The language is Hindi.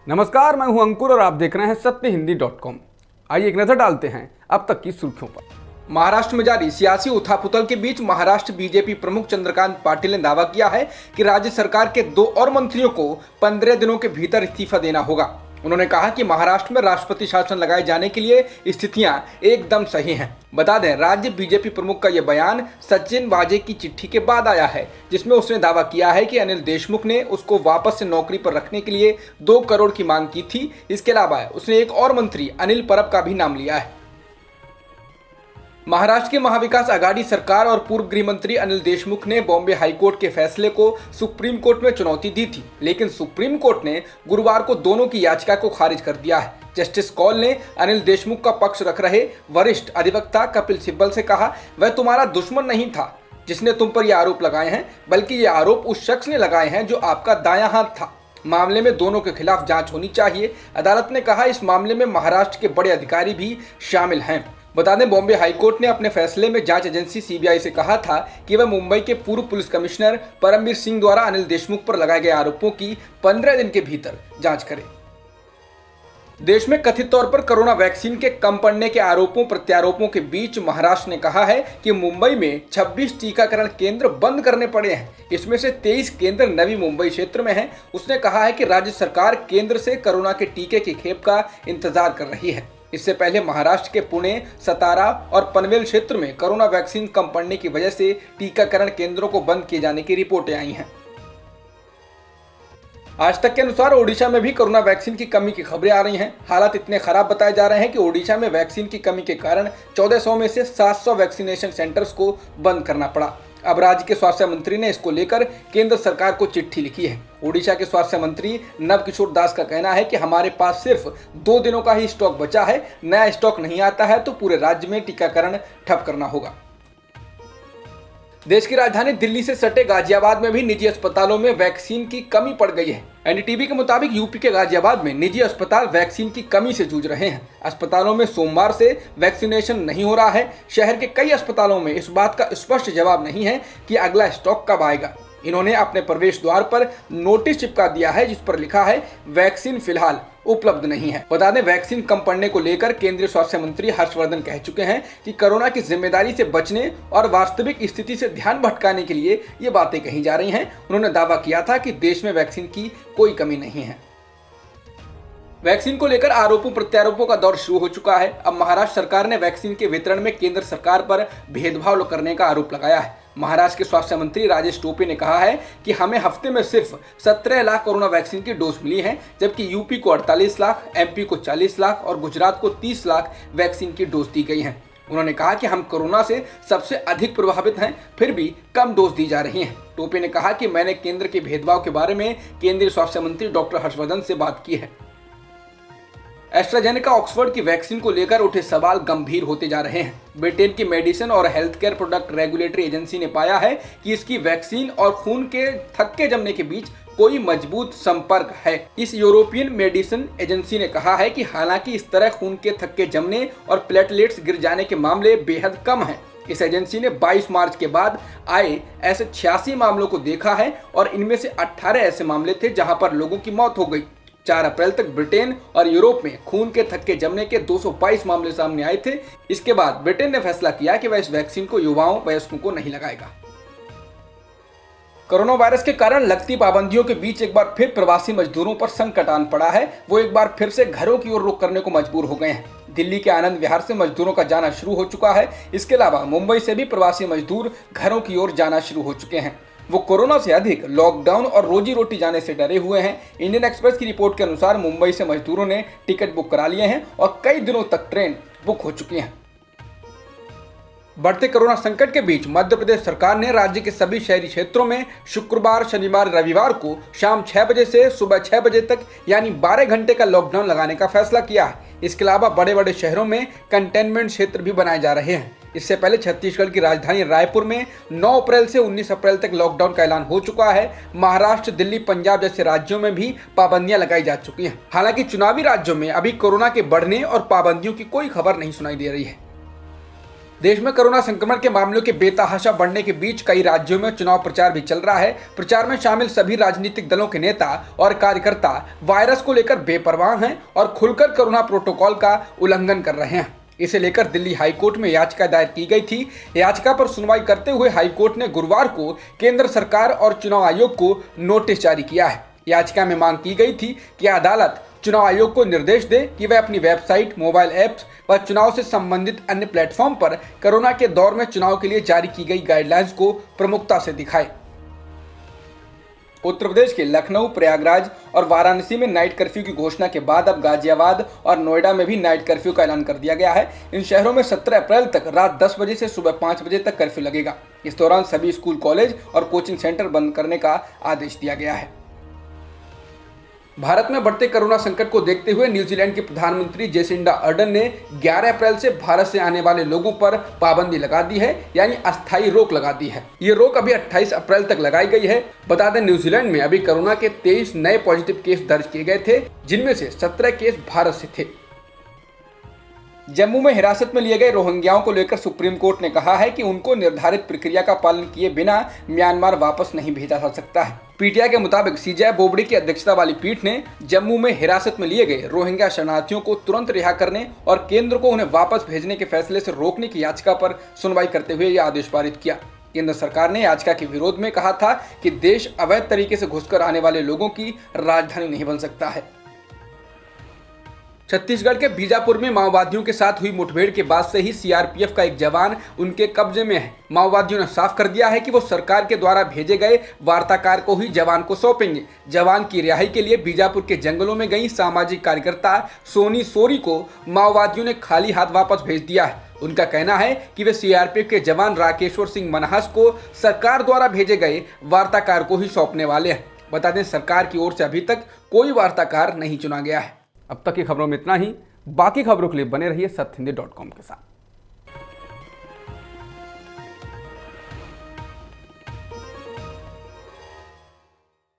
नमस्कार, मैं हूं अंकुर और आप देख रहे हैं सत्यहिंदी.com। आइए एक नजर डालते हैं अब तक की सुर्खियों पर। महाराष्ट्र में जारी सियासी उथापुथल के बीच महाराष्ट्र बीजेपी प्रमुख चंद्रकांत पाटिल ने दावा किया है कि राज्य सरकार के 2 और मंत्रियों को 15 दिनों के भीतर इस्तीफा देना होगा। उन्होंने कहा कि महाराष्ट्र में राष्ट्रपति शासन लगाए जाने के लिए स्थितियां एकदम सही हैं। बता दें, राज्य बीजेपी प्रमुख का यह बयान सचिन वाजे की चिट्ठी के बाद आया है, जिसमें उसने दावा किया है कि अनिल देशमुख ने उसको वापस से नौकरी पर रखने के लिए 2 करोड़ की मांग की थी। इसके अलावा उसने एक और मंत्री अनिल परब का भी नाम लिया है। महाराष्ट्र की महाविकास आघाड़ी सरकार और पूर्व गृह मंत्री अनिल देशमुख ने बॉम्बे हाईकोर्ट के फैसले को सुप्रीम कोर्ट में चुनौती दी थी, लेकिन सुप्रीम कोर्ट ने गुरुवार को दोनों की याचिका को खारिज कर दिया है। जस्टिस कौल ने अनिल देशमुख का पक्ष रख रहे वरिष्ठ अधिवक्ता कपिल सिब्बल से कहा, वह तुम्हारा दुश्मन नहीं था जिसने तुम पर यह आरोप लगाए हैं, बल्कि ये आरोप उस शख्स ने लगाए हैं जो आपका दायां हाथ था। मामले में दोनों के खिलाफ जांच होनी चाहिए। अदालत ने कहा, इस मामले में महाराष्ट्र के बड़े अधिकारी भी शामिल हैं। बता दें, बॉम्बे हाईकोर्ट ने अपने फैसले में जांच एजेंसी सीबीआई से कहा था कि वह मुंबई के पूर्व पुलिस कमिश्नर परमवीर सिंह द्वारा अनिल देशमुख पर लगाए गए आरोपों की 15 दिन के भीतर जांच करे। देश में कथित तौर पर कोरोना वैक्सीन के कम पड़ने के आरोपों प्रत्यारोपों के बीच महाराष्ट्र ने कहा है कि मुंबई में 26 टीकाकरण केंद्र बंद करने पड़े हैं। इसमें से 23 केंद्र नवी मुंबई क्षेत्र में हैं। उसने कहा है कि राज्य सरकार केंद्र से कोरोना के टीके की खेप का इंतजार कर रही है। इससे पहले महाराष्ट्र के पुणे, सतारा और पनवेल क्षेत्र में कोरोना वैक्सीन कम पड़ने की वजह से टीकाकरण केंद्रों को बंद किए जाने की रिपोर्टें आई हैं। आज तक के अनुसार ओडिशा में भी कोरोना वैक्सीन की कमी की खबरें आ रही हैं। हालात इतने खराब बताए जा रहे हैं कि ओडिशा में वैक्सीन की कमी के कारण 1400 में से 700 वैक्सीनेशन सेंटर्स को बंद करना पड़ा। अब राज्य के स्वास्थ्य मंत्री ने इसको लेकर केंद्र सरकार को चिट्ठी लिखी है। ओडिशा के स्वास्थ्य मंत्री नव किशोर दास का कहना है कि हमारे पास सिर्फ 2 दिनों का ही स्टॉक बचा है। नया स्टॉक नहीं आता है तो पूरे राज्य में टीकाकरण ठप करना होगा। देश की राजधानी दिल्ली से सटे गाजियाबाद में भी निजी अस्पतालों में वैक्सीन की कमी पड़ गई है। एनडीटीवी के मुताबिक यूपी के गाजियाबाद में निजी अस्पताल वैक्सीन की कमी से जूझ रहे हैं। अस्पतालों में सोमवार से वैक्सीनेशन नहीं हो रहा है। शहर के कई अस्पतालों में इस बात का स्पष्ट जवाब नहीं है कि अगला स्टॉक कब आएगा। इन्होंने अपने प्रवेश द्वार पर नोटिस चिपका दिया है, जिस पर लिखा है वैक्सीन फिलहाल उपलब्ध नहीं है। बता दें, वैक्सीन कम पड़ने को लेकर केंद्रीय स्वास्थ्य मंत्री हर्षवर्धन कह चुके हैं कि कोरोना की जिम्मेदारी से बचने और वास्तविक स्थिति से ध्यान भटकाने के लिए ये बातें कही जा रही हैं। उन्होंने दावा किया था कि देश में वैक्सीन की कोई कमी नहीं है। वैक्सीन को लेकर आरोपों प्रत्यारोपों का दौर शुरू हो चुका है। अब महाराष्ट्र सरकार ने वैक्सीन के वितरण में केंद्र सरकार पर भेदभाव करने का आरोप लगाया है। महाराष्ट्र के स्वास्थ्य मंत्री राजेश टोपे ने कहा है कि हमें हफ्ते में सिर्फ 17 लाख कोरोना वैक्सीन की डोज मिली है, जबकि यूपी को 48 लाख, एमपी को 40 लाख और गुजरात को 30 लाख वैक्सीन की डोज दी गई हैं। उन्होंने कहा कि हम कोरोना से सबसे अधिक प्रभावित हैं, फिर भी कम डोज दी जा रही हैं। टोपे ने कहा कि मैंने केंद्र के भेदभाव के बारे में केंद्रीय स्वास्थ्य मंत्री डॉक्टर हर्षवर्धन से बात की है। एस्ट्राजेनेका ऑक्सफोर्ड की वैक्सीन को लेकर उठे सवाल गंभीर होते जा रहे हैं। ब्रिटेन की मेडिसिन और health care product regulatory agency ने पाया है कि इसकी वैक्सीन और खून के थक्के जमने के बीच कोई मजबूत संपर्क है। इस यूरोपियन मेडिसिन एजेंसी ने कहा है कि हालांकि इस तरह खून के थक्के जमने और प्लेटलेट्स गिर जाने के मामले बेहद कम हैं। इस एजेंसी ने 22 मार्च के बाद आए ऐसे 86 मामलों को देखा है और इनमें से 18 ऐसे मामले थे जहां पर लोगों की मौत हो गई। 4 अप्रैल तक ब्रिटेन और यूरोप में खून के थक्के जमने के 222 मामले सामने आए थे। इसके बाद ब्रिटेन ने फैसला किया कि वह इस वैक्सीन को युवाओं वयस्कों को नहीं लगाएगा। कोरोना वायरस के कारण लगती पाबंदियों के बीच एक बार फिर प्रवासी मजदूरों पर संकट आन पड़ा है। वो एक बार फिर से घरों की ओर रुख करने को मजबूर हो गए हैं। दिल्ली के आनंद विहार से मजदूरों का जाना शुरू हो चुका है। इसके अलावा मुंबई से भी प्रवासी मजदूर घरों की ओर जाना शुरू हो चुके हैं। वो कोरोना से अधिक लॉकडाउन और रोजी रोटी जाने से डरे हुए हैं। इंडियन एक्सप्रेस की रिपोर्ट के अनुसार मुंबई से मजदूरों ने टिकट बुक करा लिए हैं और कई दिनों तक ट्रेन बुक हो चुकी हैं। बढ़ते कोरोना संकट के बीच मध्य प्रदेश सरकार ने राज्य के सभी शहरी क्षेत्रों में शुक्रवार, शनिवार, रविवार को शाम 6 बजे से सुबह 6 बजे तक यानी 12 घंटे का लॉकडाउन लगाने का फैसला किया है। इसके अलावा बड़े बड़े शहरों में कंटेनमेंट क्षेत्र भी बनाए जा रहे हैं। इससे पहले छत्तीसगढ़ की राजधानी रायपुर में 9 अप्रैल से 19 अप्रैल तक लॉकडाउन का ऐलान हो चुका है। महाराष्ट्र, दिल्ली, पंजाब जैसे राज्यों में भी पाबंदियां लगाई जा चुकी हैं। हालांकि चुनावी राज्यों में अभी कोरोना के बढ़ने और पाबंदियों की कोई खबर नहीं सुनाई दे रही है। देश में कोरोना संक्रमण के मामलों के बेतहाशा बढ़ने के बीच कई राज्यों में चुनाव प्रचार भी चल रहा है। प्रचार में शामिल सभी राजनीतिक दलों के नेता और कार्यकर्ता वायरस को लेकर बेपरवाह हैं और खुलकर कोरोना प्रोटोकॉल का उल्लंघन कर रहे हैं। इसे लेकर दिल्ली हाईकोर्ट में याचिका दायर की गई थी। याचिका पर सुनवाई करते हुए हाईकोर्ट ने गुरुवार को केंद्र सरकार और चुनाव आयोग को नोटिस जारी किया है। याचिका में मांग की गई थी कि अदालत चुनाव आयोग को निर्देश दे कि वह अपनी वेबसाइट, मोबाइल ऐप्स व चुनाव से संबंधित अन्य प्लेटफॉर्म पर कोरोना के दौर में चुनाव के लिए जारी की गई गाइडलाइंस को प्रमुखता से दिखाए। उत्तर प्रदेश के लखनऊ, प्रयागराज और वाराणसी में नाइट कर्फ्यू की घोषणा के बाद अब गाजियाबाद और नोएडा में भी नाइट कर्फ्यू का ऐलान कर दिया गया है। इन शहरों में 17 अप्रैल तक रात 10 बजे से सुबह 5 बजे तक कर्फ्यू लगेगा। इस दौरान सभी स्कूल, कॉलेज और कोचिंग सेंटर बंद करने का आदेश दिया गया है। भारत में बढ़ते कोरोना संकट को देखते हुए न्यूजीलैंड की प्रधानमंत्री जेसिंडा अर्डन ने 11 अप्रैल से भारत से आने वाले लोगों पर पाबंदी लगा दी है, यानी अस्थायी रोक लगा दी है। ये रोक अभी 28 अप्रैल तक लगाई गई है। बता दें, न्यूजीलैंड में अभी कोरोना के 23 नए पॉजिटिव केस दर्ज किए गए थे, जिनमें से 17 केस भारत से थे। जम्मू में हिरासत में लिए गए रोहिंग्याओं को लेकर सुप्रीम कोर्ट ने कहा है कि उनको निर्धारित प्रक्रिया का पालन किए बिना म्यांमार वापस नहीं भेजा जा सकता है। पीटीआई के मुताबिक सीजे बोबडे की अध्यक्षता वाली पीठ ने जम्मू में हिरासत में लिए गए रोहिंग्या शरणार्थियों को तुरंत रिहा करने और केंद्र को उन्हें वापस भेजने के फैसले से रोकने की याचिका पर सुनवाई करते हुए यह आदेश पारित किया। केंद्र सरकार ने याचिका के विरोध में कहा था कि देश अवैध तरीके से घुसकर आने वाले लोगों की राजधानी नहीं बन सकता है। छत्तीसगढ़ के बीजापुर में माओवादियों के साथ हुई मुठभेड़ के बाद से ही सीआरपीएफ का एक जवान उनके कब्जे में है। माओवादियों ने साफ कर दिया है कि वो सरकार के द्वारा भेजे गए वार्ताकार को ही जवान को सौंपेंगे। जवान की रिहाई के लिए बीजापुर के जंगलों में गई सामाजिक कार्यकर्ता सोनी सोरी को माओवादियों ने खाली हाथ वापस भेज दिया है। उनका कहना है कि वे सीआरपीएफ के जवान राकेश्वर सिंह मनहास को सरकार द्वारा भेजे गए वार्ताकार को ही सौंपने वाले हैं। बता दें, सरकार की ओर से अभी तक कोई वार्ताकार नहीं चुना गया है। अब तक की खबरों में इतना ही। बाकी खबरों के लिए बने रहिए सत्यहिंदी.com के साथ।